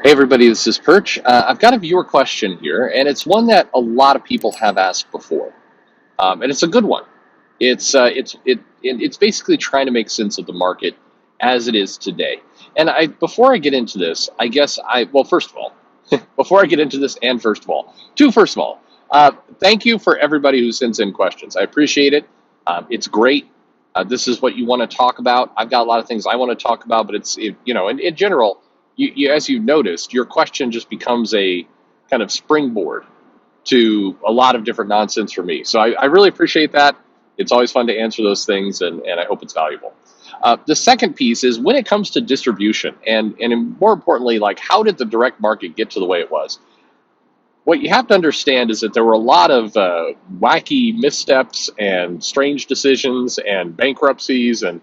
Hey everybody, this is Perch. I've got a viewer question here, and it's one that a lot of people have asked before, and it's a good one. It's basically trying to make sense of the market as it is today. And before I get into this, I guess first of all, before I get into this, and first of all, thank you for everybody who sends in questions. I appreciate it. It's great. This is what you want to talk about. I've got a lot of things I want to talk about, but in general, as you've noticed, your question just becomes a kind of springboard to a lot of different nonsense for me. So I really appreciate that. It's always fun to answer those things, and I hope it's valuable. The second piece is when it comes to distribution, and more importantly, like how did the direct market get to the way it was? What you have to understand is that there were a lot of wacky missteps and strange decisions and bankruptcies and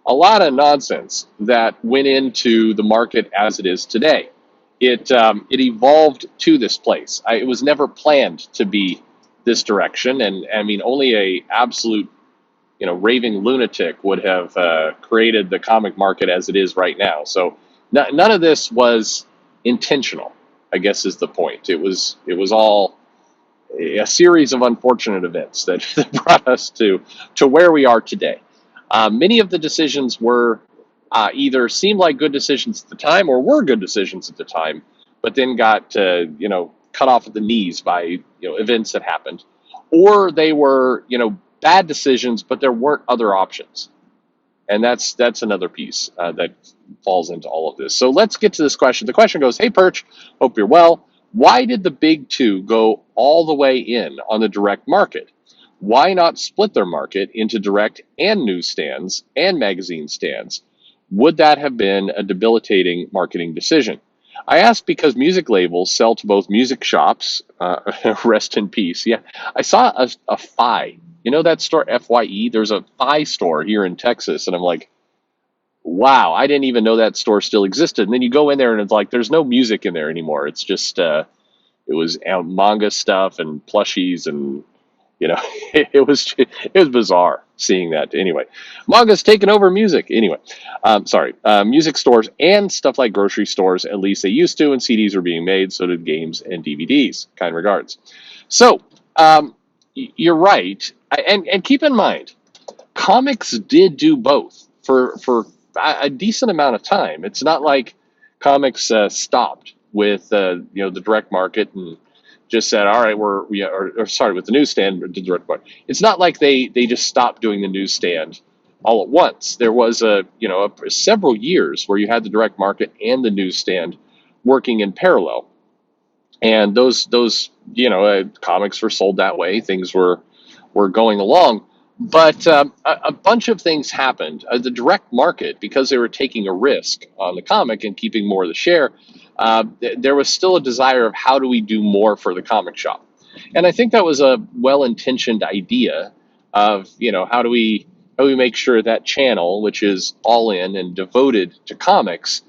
a lot of nonsense that went into the market as it is today. It evolved to this place. It was never planned to be this direction, and I mean only a absolute raving lunatic would have created the comic market as it is right now. So none of this was intentional, I guess is the point. It was all a series of unfortunate events that, that brought us to where we are today. Many of the decisions were either seemed like good decisions at the time or were good decisions at the time, but then got cut off at the knees by events that happened, or they were bad decisions, but there weren't other options. And that's another piece that falls into all of this. So let's get to this question. The question goes, "Hey Perch, hope you're well. Why did the big two go all the way in on the direct market? Why not split their market into direct and newsstands and magazine stands? Would that have been a debilitating marketing decision?" I ask because music labels sell to both music shops, rest in peace. Yeah, I saw a Phi. You know that store, FYE? There's a Phi store here in Texas, and I'm like, wow, I didn't even know that store still existed. And then you go in there, and it's like there's no music in there anymore. It's just it was manga stuff and plushies, and it was bizarre seeing that. Anyway, manga's taken over music. Anyway, sorry, music stores and stuff like grocery stores, at least they used to, and CDs were being made. So did games and DVDs. Kind regards. So you're right, and keep in mind, comics did do both for a decent amount of time. It's not like comics stopped with the direct market and just said, all right, or sorry, with the newsstand, the direct market. It's not like they just stopped doing the newsstand all at once. There was several years where you had the direct market and the newsstand working in parallel, and those comics were sold that way. Things were going along, but a bunch of things happened. The direct market, because they were taking a risk on the comic and keeping more of the share, there was still a desire of how do we do more for the comic shop, and I think that was a well-intentioned idea of how do we make sure that channel, which is all in and devoted to comics,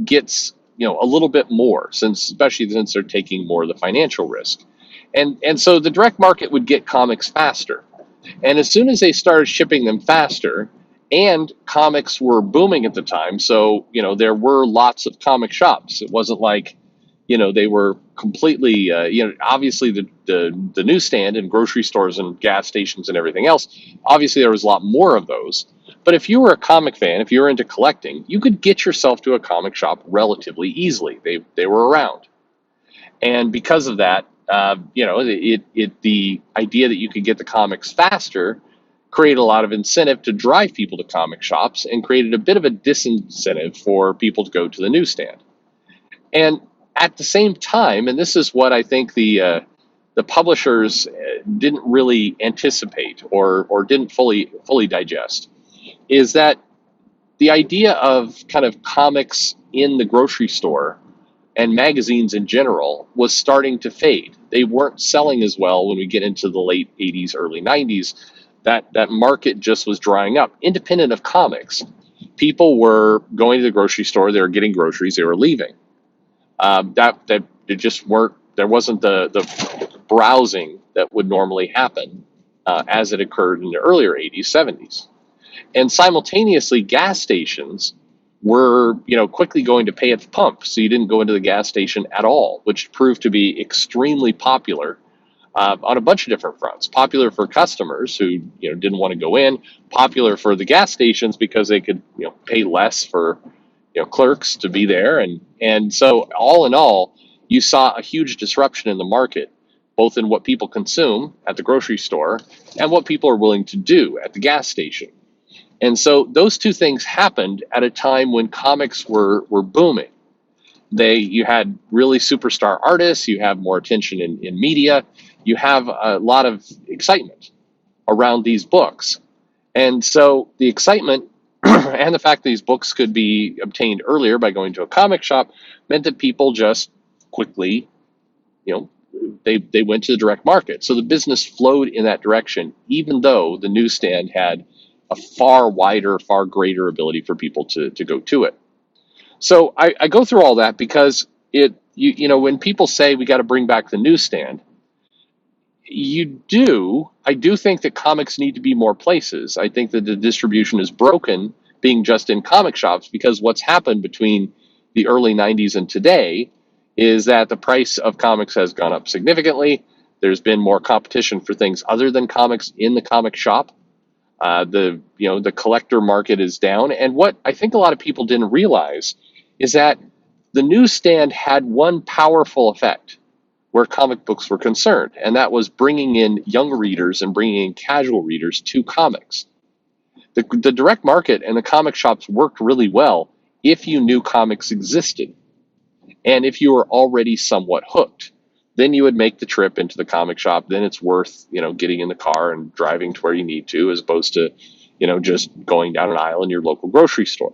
gets a little bit more, especially since they're taking more of the financial risk. And so the direct market would get comics faster. And as soon as they started shipping them faster, and comics were booming at the time, so there were lots of comic shops. It wasn't like they were completely obviously the newsstand and grocery stores and gas stations and everything else. Obviously, there was a lot more of those. But if you were a comic fan, if you were into collecting, you could get yourself to a comic shop relatively easily. They were around, and because of that, the idea that you could get the comics faster created a lot of incentive to drive people to comic shops and created a bit of a disincentive for people to go to the newsstand. And at the same time, and this is what I think the publishers didn't really anticipate or didn't fully digest, is that the idea of kind of comics in the grocery store and magazines in general was starting to fade. They weren't selling as well when we get into the late 80s, early 90s. That market just was drying up. Independent of comics, people were going to the grocery store, they were getting groceries, they were leaving. That it just weren't. There wasn't the browsing that would normally happen as it occurred in the earlier 80s, 70s. And simultaneously, gas stations were, quickly going to pay at the pump, so you didn't go into the gas station at all, which proved to be extremely popular on a bunch of different fronts. Popular for customers who didn't want to go in. Popular for the gas stations because they could pay less for clerks to be there, and so all in all, you saw a huge disruption in the market, both in what people consume at the grocery store and what people are willing to do at the gas station. And so those two things happened at a time when comics were booming. You had really superstar artists, you have more attention in media, you have a lot of excitement around these books. And so the excitement and the fact that these books could be obtained earlier by going to a comic shop meant that people just quickly, you know, they went to the direct market. So the business flowed in that direction, even though the newsstand had a far wider, far greater ability for people to go to it. So I go through all that because when people say we got to bring back the newsstand, I do think that comics need to be more places. I think that the distribution is broken being just in comic shops, because what's happened between the early 90s and today is that the price of comics has gone up significantly. There's been more competition for things other than comics in the comic shop. The collector market is down. And what I think a lot of people didn't realize is that the newsstand had one powerful effect where comic books were concerned, and that was bringing in young readers and bringing in casual readers to comics. The direct market and the comic shops worked really well if you knew comics existed and if you were already somewhat hooked. Then you would make the trip into the comic shop. Then it's worth getting in the car and driving to where you need to, as opposed to just going down an aisle in your local grocery store.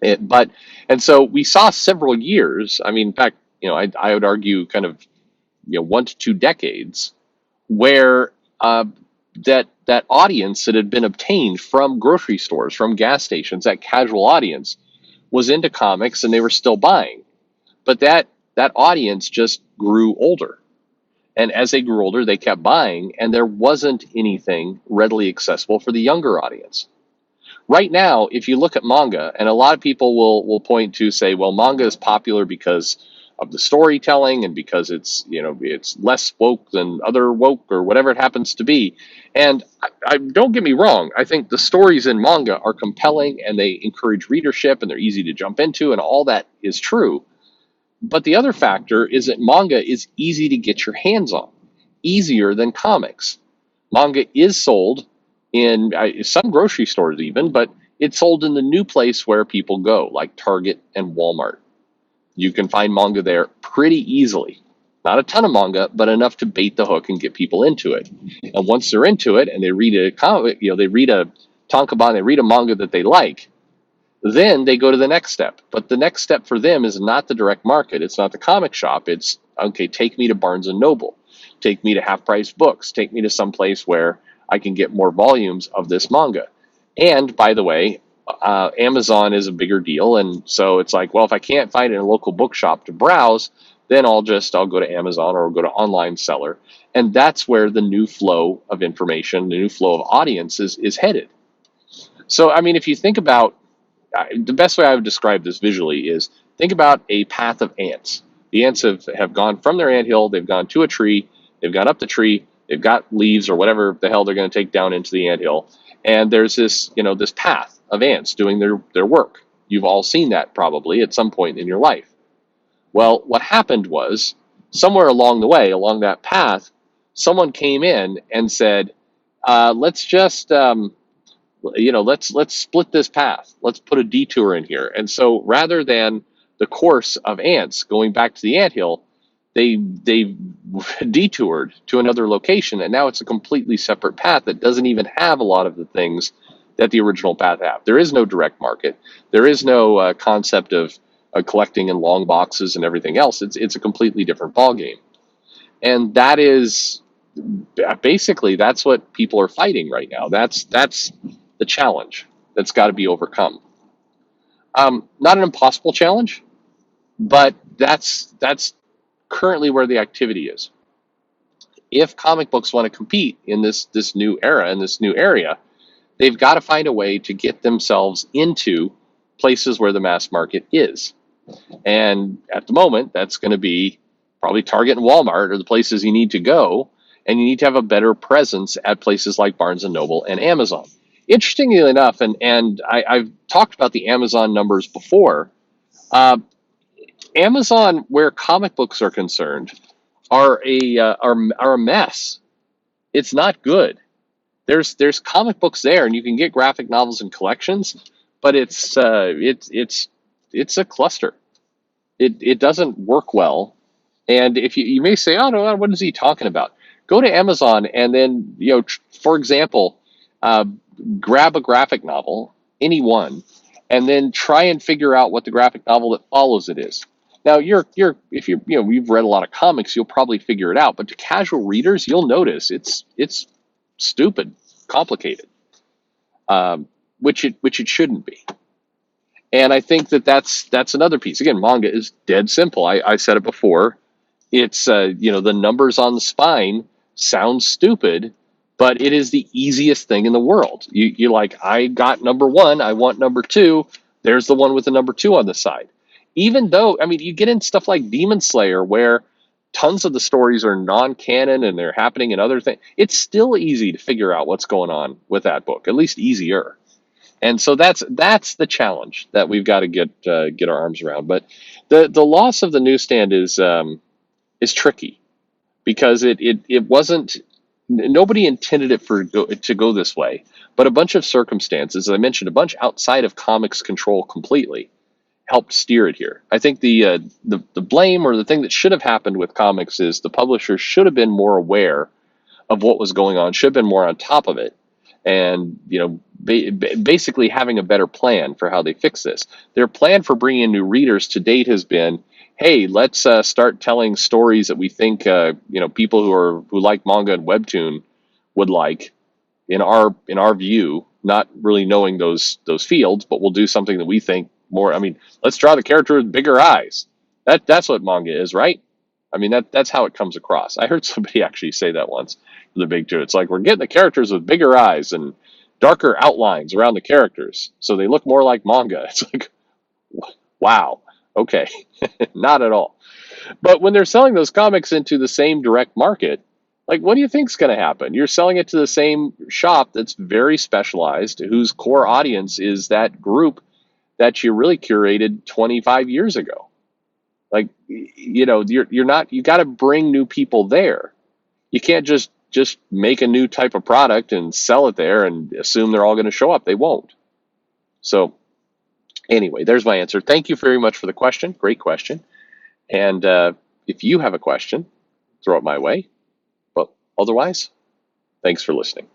And so we saw several years. I mean, in fact, I would argue kind of 1 to 2 decades where that audience that had been obtained from grocery stores, from gas stations, that casual audience was into comics and they were still buying. But that audience just grew older. And as they grew older, they kept buying, and there wasn't anything readily accessible for the younger audience. Right now, if you look at manga, and a lot of people will point to say, well, manga is popular because of the storytelling and because it's less woke than other woke or whatever it happens to be. And I don't get me wrong, I think the stories in manga are compelling and they encourage readership and they're easy to jump into, and all that is true. But the other factor is that manga is easy to get your hands on, easier than comics. Manga is sold in some grocery stores even, but it's sold in the new place where people go, like Target and Walmart. You can find manga there pretty easily. Not a ton of manga, but enough to bait the hook and get people into it. And once they're into it and they read a comic, they read a tankobon, they read a manga that they like, then they go to the next step. But the next step for them is not the direct market. It's not the comic shop. It's, okay, take me to Barnes & Noble. Take me to Half Price Books. Take me to some place where I can get more volumes of this manga. And by the way, Amazon is a bigger deal. And so it's like, well, if I can't find it in a local bookshop to browse, then I'll go to Amazon or I'll go to online seller. And that's where the new flow of information, the new flow of audience is headed. So, I mean, if you think about, the best way I would describe this visually is, think about a path of ants. The ants have gone from their anthill, they've gone to a tree, they've gone up the tree, they've got leaves or whatever the hell they're going to take down into the anthill. And there's this path of ants doing their work. You've all seen that probably at some point in your life. Well, what happened was, somewhere along the way, along that path, someone came in and said, let's just let's split this path. Let's put a detour in here. And so rather than the course of ants going back to the anthill, they detoured to another location, and now it's a completely separate path that doesn't even have a lot of the things that the original path have. There is no direct market. There is no concept of collecting in long boxes and everything else. It's a completely different ballgame. And that is basically, that's what people are fighting right now. That's the challenge that's got to be overcome. Not an impossible challenge, but that's currently where the activity is. If comic books want to compete in this new era, in this new area, they've got to find a way to get themselves into places where the mass market is. And at the moment, that's going to be probably Target and Walmart are the places you need to go, and you need to have a better presence at places like Barnes and Noble and Amazon. Interestingly enough, I've talked about the Amazon numbers before. Uh, Amazon, where comic books are concerned, are a mess. It's not good. There's comic books there, and you can get graphic novels and collections, but it's a cluster. It doesn't work well. And if you may say, oh no, what is he talking about? Go to Amazon and then for example, uh, grab a graphic novel, any one, and then try and figure out what the graphic novel that follows it is. Now if you've read a lot of comics, you'll probably figure it out. But to casual readers, you'll notice it's stupid, complicated, which it shouldn't be. And I think that's another piece. Again, manga is dead simple. I said it before. It's the numbers on the spine sound stupid, but it is the easiest thing in the world. You like, I got number one, I want number two. There's the one with the number two on the side. Even though, I mean, you get in stuff like Demon Slayer where tons of the stories are non-canon and they're happening in other things. It's still easy to figure out what's going on with that book, at least easier. And so that's the challenge that we've got to get our arms around. But the loss of the newsstand is tricky because it wasn't, nobody intended it to go this way, but a bunch of circumstances, as I mentioned, a bunch outside of comics control completely helped steer it here. I think the blame or the thing that should have happened with comics is the publishers should have been more aware of what was going on, should have been more on top of it, and basically having a better plan for how they fix this. Their plan for bringing in new readers to date has been, hey, let's start telling stories that we think people who like manga and webtoon would like. In our view, not really knowing those fields, but we'll do something that we think more. I mean, let's draw the character with bigger eyes. That's what manga is, right? I mean, that's how it comes across. I heard somebody actually say that once. The big two. It's like we're getting the characters with bigger eyes and darker outlines around the characters, so they look more like manga. It's like, wow, okay, not at all. But when they're selling those comics into the same direct market, like, what do you think's going to happen? You're selling it to the same shop that's very specialized, whose core audience is that group that you really curated 25 years ago. Like, you're not, you got to bring new people there. You can't just make a new type of product and sell it there and assume they're all going to show up. They won't. So anyway, there's my answer. Thank you very much for the question. Great question. And if you have a question, throw it my way. But otherwise, thanks for listening.